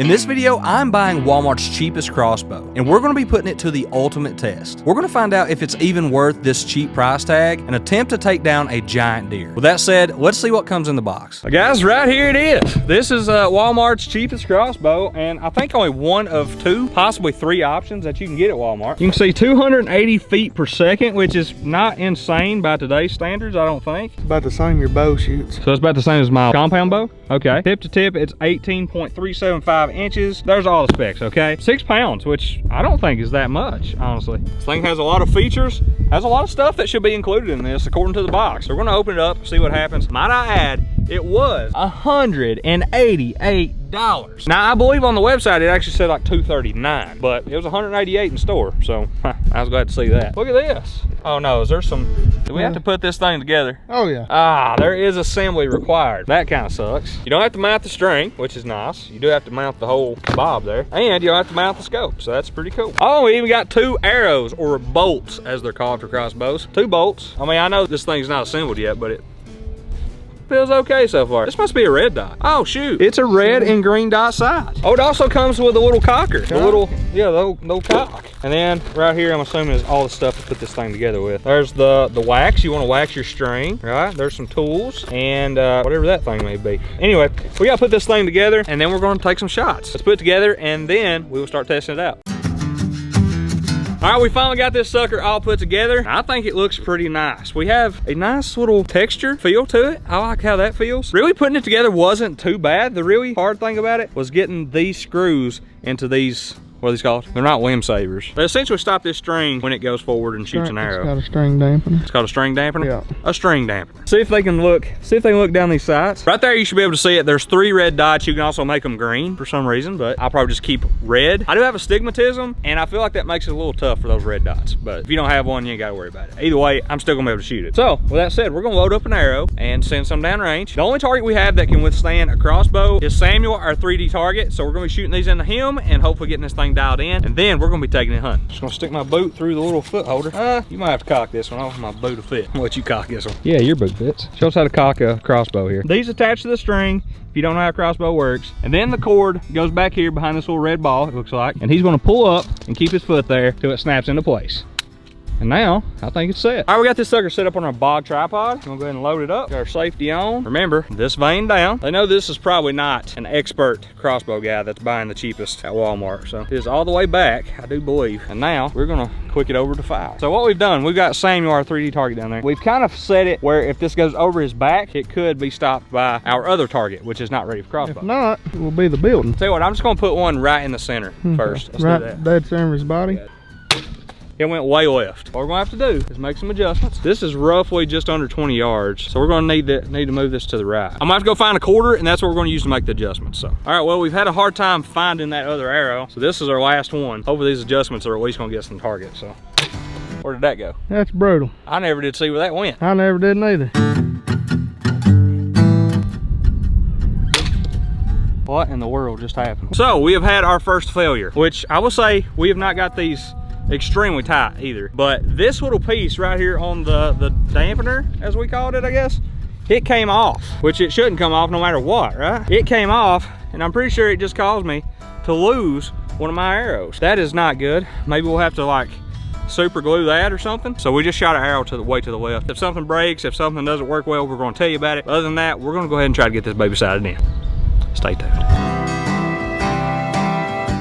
In this video, I'm buying Walmart's cheapest crossbow, and we're going to be putting it to the ultimate test. We're going to find out if it's even worth this cheap price tag and attempt to take down a giant deer. With that said, let's see what comes in the box. Guys, right here it is. This is Walmart's cheapest crossbow, and I think only one of two, possibly three options that you can get at Walmart. You can see 280 feet per second, which is not insane by today's standards, I don't think. It's about the same your bow shoots. So it's about the same as my compound bow? Okay. Tip to tip, it's 18.375 inches. There's all the specs, okay? 6 pounds, which I don't think is that much, honestly. This thing has a lot of features, has a lot of stuff that should be included in this according to the box. So we're gonna open it up, see what happens. Might I add, it was $188. Now I believe on the website it actually said like $239, but it was $188 in store, so I was glad to see that. Look at this. Oh no, is there some, do we have to put this thing together? Oh yeah. Ah, there is assembly required. That kind of sucks. You don't have to mount the string, which is nice. You do have to mount the whole bob there, and you don't have to mount the scope, so that's pretty cool. Oh, we even got 2 arrows, or bolts as they're called for crossbows. 2 bolts. I mean, I know this thing's not assembled yet, but it feels okay so far. This must be a red dot. Oh shoot, it's a red and green dot sight. Oh, it also comes with a little cocker. The little, yeah, the little cock. And then right here, I'm assuming is all the stuff to put this thing together with. There's the wax. You want to wax your string, right? There's some tools and whatever that thing may be. Anyway, we gotta put this thing together and then we're gonna take some shots. Let's put it together and then we will start testing it out. All right, we finally got this sucker all put together. I think it looks pretty nice. We have a nice little texture feel to it. I like how that feels. Really putting it together wasn't too bad. The really hard thing about it was getting these screws into these, what are these called? They're not limb savers. They essentially stop this string when it goes forward and shoots an arrow. It's got a string dampener. It's called a string dampener? Yeah. A string dampener. See if they can look down these sights. Right there, you should be able to see it. There's 3 red dots. You can also make them green for some reason, but I'll probably just keep red. I do have astigmatism, and I feel like that makes it a little tough for those red dots. But if you don't have one, you ain't gotta worry about it. Either way, I'm still gonna be able to shoot it. So, with that said, we're gonna load up an arrow and send some down range. The only target we have that can withstand a crossbow is Samuel, our 3D target. So we're gonna be shooting these into him and hopefully getting this thing dialed in. And then we're gonna be taking it hunting. Just gonna stick my boot through the little foot holder. You might have to cock this one off. My boot will fit. I'll let you cock this one. Yeah, your boot fits. Show us how to cock a crossbow here. These attach to the string if you don't know how a crossbow works. And then the cord goes back here behind this little red ball, it looks like. And he's gonna pull up and keep his foot there till it snaps into place. And now, I think it's set. All right, we got this sucker set up on our bog tripod. I'm gonna go ahead and load it up. Got our safety on. Remember, this vein down. They know this is probably not an expert crossbow guy that's buying the cheapest at Walmart. So it is all the way back, I do believe. And now, we're gonna quick it over to fire. So what we've done, we've got Samuel, our 3D target down there. We've kind of set it where if this goes over his back, it could be stopped by our other target, which is not ready for crossbow. If not, it will be the building. Tell you what, I'm just gonna put one right in the center first. Let's do that. Dead center of his body. It went way left. What we're gonna have to do is make some adjustments. This is roughly just under 20 yards. So we're gonna need to move this to the right. I'm gonna have to go find a quarter and that's what we're gonna use to make the adjustments. So, all right, well, we've had a hard time finding that other arrow. So this is our last one. Hopefully these adjustments are at least gonna get some target, so. Where did that go? That's brutal. I never did see where that went. I never did neither. What in the world just happened? So we have had our first failure, which I will say we have not got these extremely tight either, but this little piece right here on the dampener, as we called it, I guess, it came off, which it shouldn't come off no matter what, right? It came off, and I'm pretty sure it just caused me to lose one of my arrows. That is not good. Maybe we'll have to like super glue that or something. So we just shot an arrow to the way to the left. If something breaks, if something doesn't work well, we're gonna tell you about it. Other than that, we're gonna go ahead and try to get this baby sighted in. Stay tuned.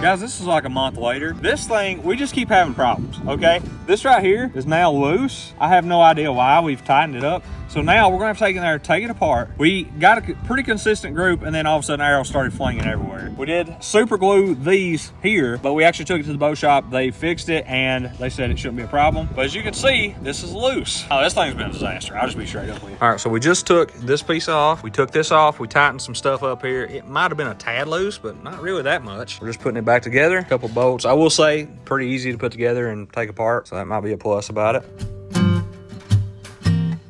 Guys, this is like a month later. This thing, we just keep having problems, okay? This right here is now loose. I have no idea why. We've tightened it up. So now we're gonna have to take it there, take it apart. We got a pretty consistent group and then all of a sudden arrows started flinging everywhere. We did super glue these here, but we actually took it to the bow shop. They fixed it and they said it shouldn't be a problem. But as you can see, this is loose. Oh, this thing's been a disaster. I'll just be straight up with you. All right, so we just took this piece off. We took this off. We tightened some stuff up here. It might've been a tad loose, but not really that much. We're just putting it back together. A couple bolts. I will say, pretty easy to put together and take apart. So that might be a plus about it.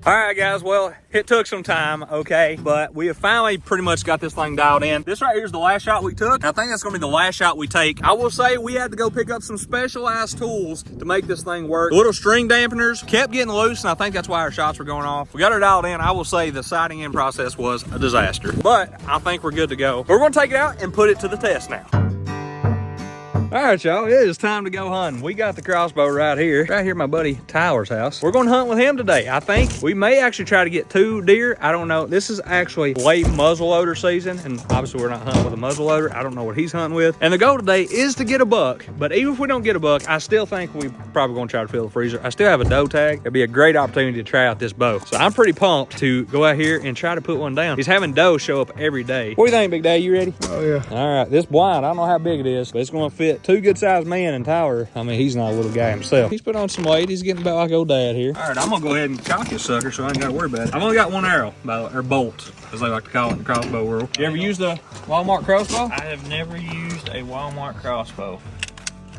All right, guys, well, it took some time, okay, but we have finally pretty much got this thing dialed in. This right here is the last shot we took. I think that's gonna be the last shot we take. I will say we had to go pick up some specialized tools to make this thing work. The little string dampeners kept getting loose, and I think that's why our shots were going off. We got her dialed in. I will say the sighting in process was a disaster, but I think we're good to go. We're gonna take it out and put it to the test now. All right, y'all, it is time to go hunting. We got the crossbow right here at my buddy Tyler's house. We're gonna hunt with him today. I think we may actually try to get 2 deer. I don't know. This is actually late muzzleloader season, and obviously we're not hunting with a muzzleloader. I don't know what he's hunting with. And the goal today is to get a buck, but even if we don't get a buck, I still think we're probably gonna try to fill the freezer. I still have a doe tag. It'd be a great opportunity to try out this bow. So I'm pretty pumped to go out here and try to put one down. He's having doe show up every day. What do you think, Big Day? You ready? Oh, yeah. All right, this blind, I don't know how big it is, but it's gonna fit 2 good sized men and Tyler. I mean, he's not a little guy himself. He's put on some weight. He's getting about like old dad here. All right, I'm gonna go ahead and cock this sucker so I ain't gotta worry about it. I've only got 1 arrow, or bolt, as they like to call it in the crossbow world. You ever used a Walmart crossbow? I have never used a Walmart crossbow.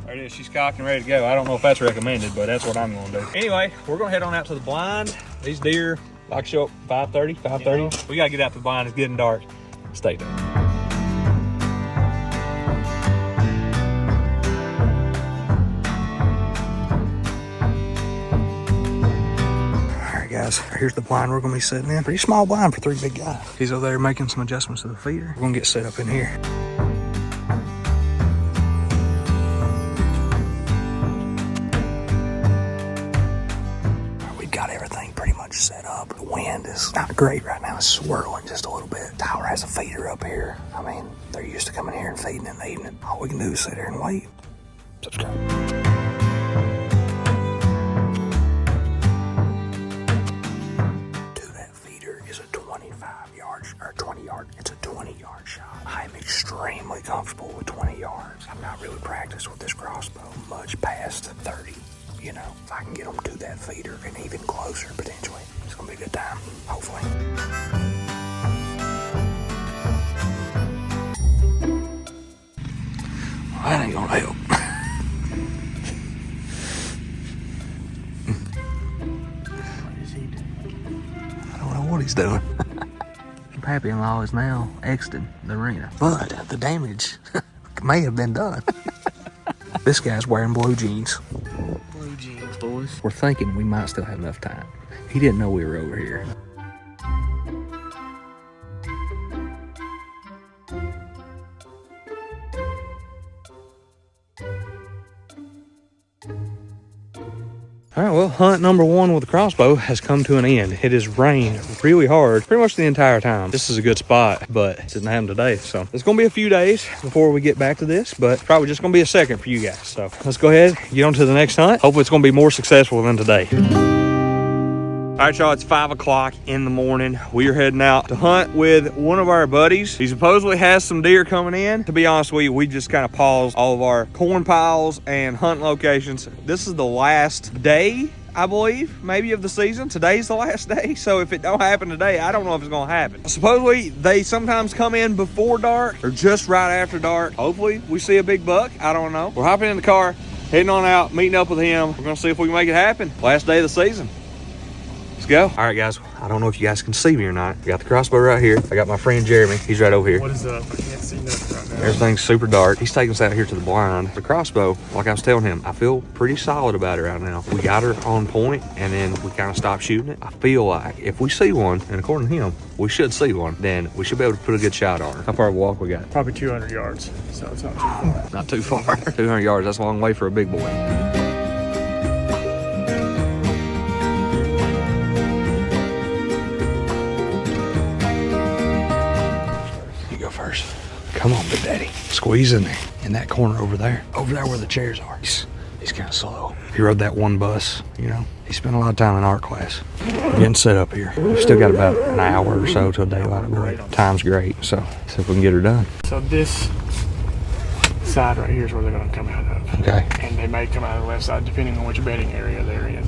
There it is. She's cocked and ready to go. I don't know if that's recommended, but that's what I'm gonna do. Anyway, we're gonna head on out to the blind. These deer like show up 5:30. We gotta get out to the blind. It's getting dark. Stay there. Guys, here's the blind we're gonna be sitting in. Pretty small blind for 3 big guys. He's over there making some adjustments to the feeder. We're gonna get set up in here. We've got everything pretty much set up. The wind is not great right now. It's swirling just a little bit. Tyler has a feeder up here. I mean, they're used to coming here and feeding in the evening. All we can do is sit here and wait. Subscribe. It's a 20-yard shot. I'm extremely comfortable with 20 yards. I'm not really practiced with this crossbow much past 30. You know, if I can get them to that feeder and even closer potentially, it's gonna be a good time, hopefully. Well, that ain't gonna help. What is he doing? I don't know what he's doing. Pappy-in-law is now exiting the arena, but the damage may have been done. This guy's wearing blue jeans. Blue jeans, boys. We're thinking we might still have enough time. He didn't know we were over here. All right, well, hunt number 1 with the crossbow has come to an end. It has rained really hard pretty much the entire time. This is a good spot, but it didn't happen today. So it's gonna be a few days before we get back to this, but probably just gonna be a second for you guys. So let's go ahead, get on to the next hunt. Hopefully it's gonna be more successful than today. All right, y'all, it's 5 o'clock in the morning. We are heading out to hunt with one of our buddies. He supposedly has some deer coming in. To be honest with you, we just kind of paused all of our corn piles and hunt locations. This is the last day, I believe, maybe of the season. Today's the last day, so if it don't happen today, I don't know if it's gonna happen. Supposedly, they sometimes come in before dark or just right after dark. Hopefully, we see a big buck. I don't know. We're hopping in the car, heading on out, meeting up with him. We're gonna see if we can make it happen. Last day of the season. Let's go. All right, guys. I don't know if you guys can see me or not. I got the crossbow right here. I got my friend Jeremy. He's right over here. What is up? I can't see nothing right now. Everything's super dark. He's taking us out here to the blind. The crossbow, like I was telling him, I feel pretty solid about it right now. We got her on point, and then we kind of stopped shooting it. I feel like if we see one, and according to him, we should see one, then we should be able to put a good shot on her. How far of a walk we got? Probably 200 yards, so it's not too far. Not too far. 200 yards, that's a long way for a big boy. First. Come on, Big Daddy. Squeeze in there. In that corner over there. Over there where the chairs are. He's kind of slow. He rode that one bus, you know. He spent a lot of time in art class. Getting set up here. We've still got about an hour or so till daylight. Time's great, so see if we can get her done. So this side right here is where they're going to come out of. Okay. And they may come out of the left side depending on which bedding area they're in.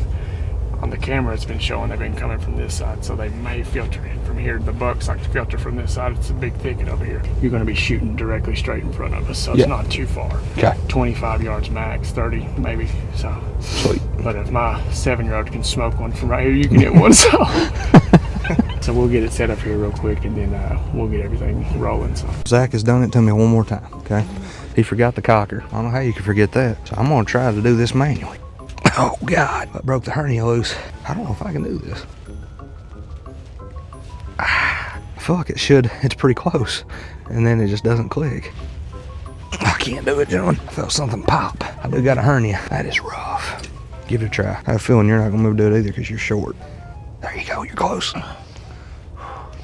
On the camera, it's been showing they've been coming from this side, so they may filter in from here. The bucks like to filter from this side. It's a big thicket over here. You're going to be shooting directly straight in front of us, so it's not too far. Okay. 25 yards max, 30 maybe. So Sweet. But if my 7-year-old can smoke one from right here, you can hit one. So we'll get it set up here real quick, and then we'll get everything rolling. So Zach has done it to me one more time. Okay. He forgot the cocker. I don't know how you can forget that. So I'm gonna try to do this manually. Oh God, I broke the hernia loose. I don't know if I can do this. I feel like it should. It's pretty close. And then it just doesn't click. I can't do it, John. I felt something pop. I do got a hernia. That is rough. Give it a try. I have a feeling you're not gonna be able to do it either because you're short. There you go, you're close.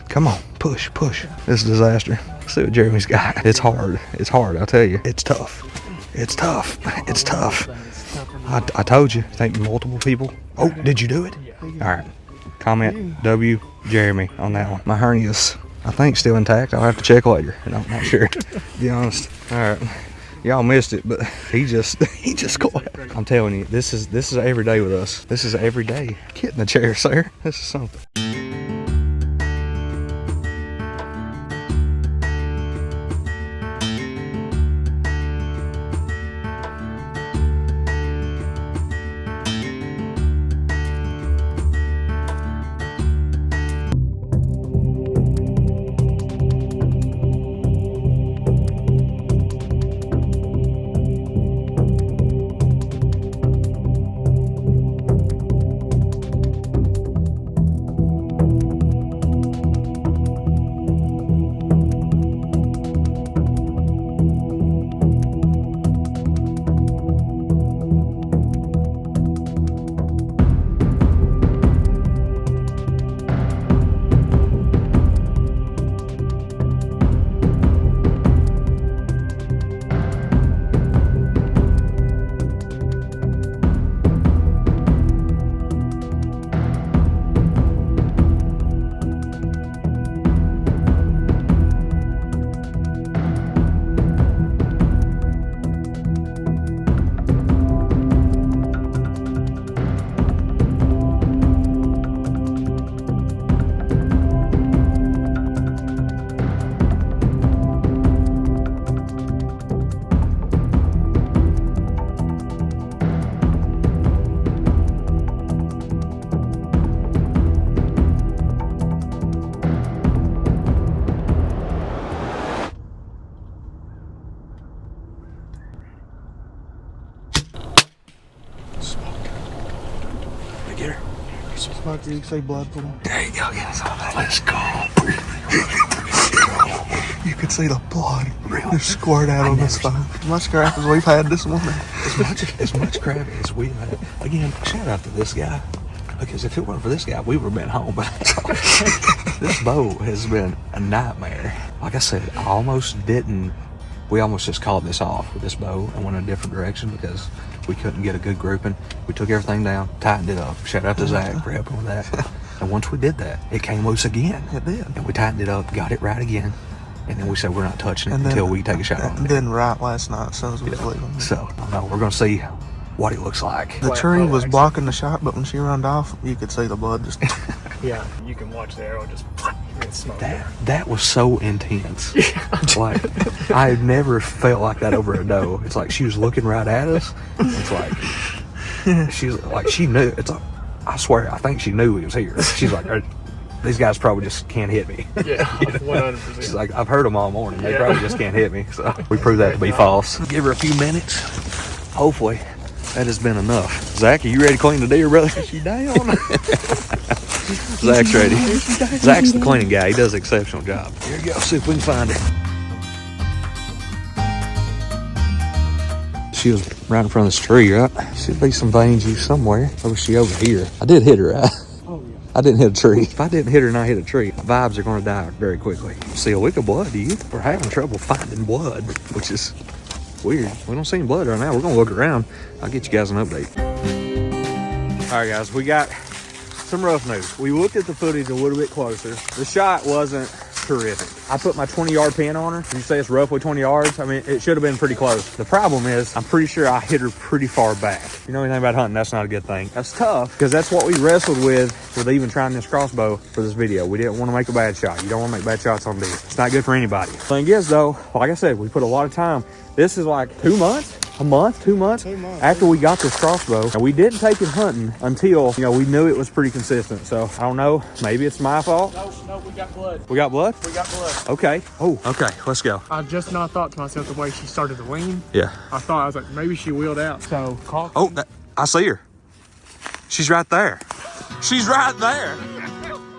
Come on, push, push. This is a disaster. Let's see what Jeremy's got. It's hard. It's hard, I'll tell you. It's tough. It's tough. It's tough. I told you. Thank multiple people. Oh, did you do it? All right. Comment W Jeremy on that one. My hernia's, I think, still intact. I'll have to check later. And I'm not sure, to be honest. All right. Y'all missed it, but he just quit. I'm telling you, this is every day with us. This is every day. Get in the chair, sir. This is something. Get her. Smoke, you can see blood pool. There you go. Get us on that. Let's go. You can see the blood just squirt out on this phone. As much crap as we've had this morning. As much crap as we've had. Again, shout out to this guy. Because if it weren't for this guy, we would have been home. But this bow has been a nightmare. Like I said, we almost just called this off with this bow and went in a different direction because we couldn't get a good grouping. We took everything down, tightened it up. Shout out to Zach for helping with that. And once we did that, it came loose again. It did. And we tightened it up, got it right again. And then we said we're not touching it until we take a shot on it. And then right last night, as soon as we was leaving. So, I know, we're going to see what it looks like. The tree was blocking the shot, but when she runned off, you could see the blood just... yeah, you can watch the arrow just smoke. That was so intense. Like, I had never felt like that over a doe. It's like she was looking right at us. It's like she knew. It's like, I swear, I think she knew he was here. She's like, these guys probably just can't hit me. Yeah, 100%. She's like, I've heard them all morning. They probably just can't hit me. So we proved that to be false. Give her a few minutes. Hopefully, that has been enough. Zach, are you ready to clean the deer, brother? She down. Zach's ready. Zach's the cleaning guy. He does an exceptional job. Here we go. See if we can find it. She was right in front of this tree, right? Should be some veins used somewhere. Or was she over here? I did hit her, right? Oh, yeah. I didn't hit a tree. If I didn't hit her and I hit a tree, vibes are going to die very quickly. See a lick of blood, do you? We're having trouble finding blood, which is weird. We don't see any blood right now. We're going to look around. I'll get you guys an update. All right, guys, we got some rough news. We looked at the footage a little bit closer. The shot wasn't terrific. I put my 20-yard pin on her. You say it's roughly 20 yards. I mean, it should have been pretty close. The problem is, I'm pretty sure I hit her pretty far back. If you know anything about hunting, that's not a good thing. That's tough, because that's what we wrestled with even trying this crossbow for this video. We didn't want to make a bad shot. You don't want to make bad shots on deer. It's not good for anybody. Thing is, though, like I said, we put a lot of time. This is like 2 months. A month, 2 months, 2 months after we got this crossbow. And we didn't take it hunting until, you know, we knew it was pretty consistent. So I don't know, maybe it's my fault. No, we got blood. We got blood? We got blood. Okay. Oh, okay, let's go. I just not thought to myself the way she started to lean. Yeah. I was like, maybe she wheeled out. So call. Oh, I see her. She's right there. She's right there.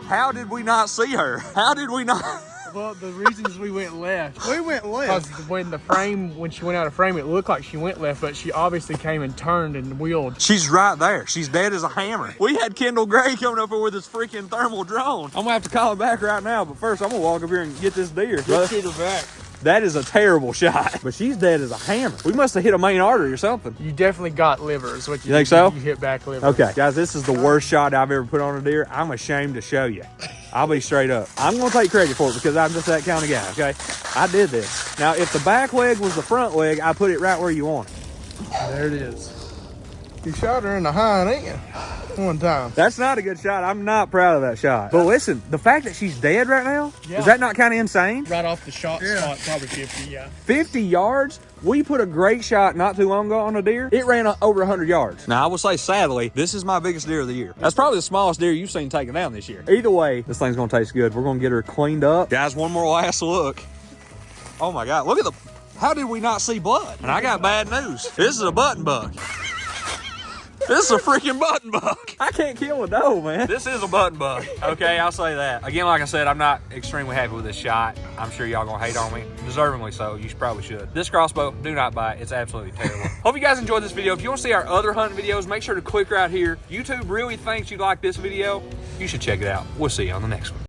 How did we not see her? How did we not? Well, the reasons we went left. We went left. Because when she went out of frame, it looked like she went left, but she obviously came and turned and wheeled. She's right there. She's dead as a hammer. We had Kendall Gray coming up here with his freaking thermal drone. I'm gonna have to call him back right now, but first I'm gonna walk up here and get this deer. Shoot her back. That is a terrible shot, but she's dead as a hammer. We must have hit a main artery or something. You definitely got liver, is what you think so? You hit back liver. Okay, guys, this is the worst shot I've ever put on a deer. I'm ashamed to show you. I'll be straight up. I'm gonna take credit for it because I'm just that kind of guy, okay? I did this. Now, if the back leg was the front leg, I put it right where you want it. There it is. You shot her in the hind end one time. That's not a good shot. I'm not proud of that shot. But listen, the fact that she's dead right now, Yeah. is that not kind of insane? Right off the shot spot, probably 50, yeah. 50 yards? We put a great shot not too long ago on a deer. It ran over 100 yards. Now, I will say, sadly, this is my biggest deer of the year. That's probably the smallest deer you've seen taken down this year. Either way, this thing's gonna taste good. We're gonna get her cleaned up. Guys, one more last look. Oh my God, look at how did we not see blood? And I got bad news. This is a button buck. This is a freaking button buck. I can't kill a doe, man. This is a button buck. Okay, I'll say that. Again, like I said, I'm not extremely happy with this shot. I'm sure y'all gonna hate on me. Deservingly so. You probably should. This crossbow, do not buy it. It's absolutely terrible. Hope you guys enjoyed this video. If you want to see our other hunting videos, make sure to click right here. YouTube really thinks you like this video. You should check it out. We'll see you on the next one.